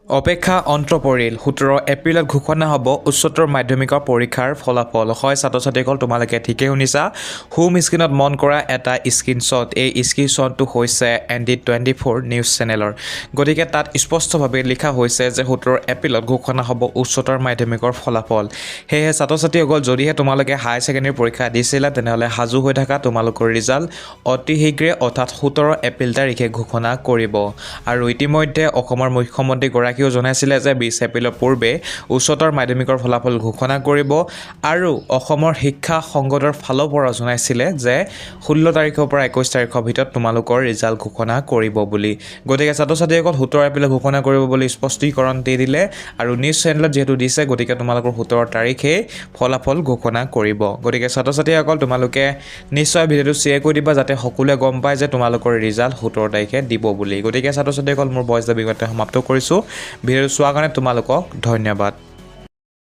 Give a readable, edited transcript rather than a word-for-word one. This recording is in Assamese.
অপেক্ষা অন্ত পৰিল 17 এপ্ৰিলত ঘোষণা হ'ব উচ্চতৰ মাধ্যমিকৰ পৰীক্ষাৰ ফলাফল হয় ছাত্ৰ ছাত্ৰীসকল তোমালোকে ঠিকেই শুনিছা হোম স্ক্ৰীনত মন কৰা এটা স্ক্ৰীনশ্বট এই স্ক্ৰীনশ্বটটো হৈছে ND24 নিউজ চেনেলৰ গতিকে তাত স্পষ্টভাৱে লিখা হৈছে যে 17 এপ্ৰিলত ঘোষণা হ'ব উচ্চতৰ মাধ্যমিকৰ ফলাফল সেয়ে ছাত্ৰ ছাত্ৰীসকল যদিহে তোমালোকে হাই ছেকেণ্ডাৰী পৰীক্ষা দিছিলা তেনেহ'লে সাজু হৈ থাকা তোমালোকৰ ৰিজাল্ট অতি শীঘ্ৰে অৰ্থাৎ 17 এপ্ৰিল তাৰিখে ঘোষণা কৰিব আৰু ইতিমধ্যে অসমৰ মুখ্যমন্ত্ৰী গৰাকীও জনাইছিলে যে 20 এপ্ৰিলৰ পূৰ্বে উচ্চতৰ মাধ্যমিকৰ ফলাফল ঘোষণা কৰিব আৰু অসমৰ শিক্ষা সংগঠনৰ ফালৰ পৰা জনাইছিলে যে 16 তাৰিখৰ পৰা 21 তাৰিখৰ ভিতৰত তোমালোকৰ ৰিজাল্ট ঘোষণা কৰিব বুলি গতিকে ছাত্ৰ ছাত্ৰীসকল 17 এপ্ৰিলত ঘোষণা কৰিব বুলি স্পষ্টীকৰণ দি দিলে আৰু নিউজ চেনেলত যেহেতু দিছে গতিকে তোমালোকৰ 17 তাৰিখে ফলাফল ঘোষণা কৰিব গতিকে ছাত্ৰ ছাত্ৰীসকল তোমালোকে নিশ্চয় ভিডিঅ'টো শ্বেয়াৰ কৰি দিবা যাতে সকলোৱে গম পায় যে তোমালোকৰ ৰিজাল্ট 17 তাৰিখে দিব বুলি গতিকে ছাত্ৰ ছাত্ৰীসকল মোৰ ভইচ দাবী সমাপ্ত কৰিছোঁ ভিডিঅ'টো চোৱাৰ কাৰণে তোমালোকক ধন্যবাদ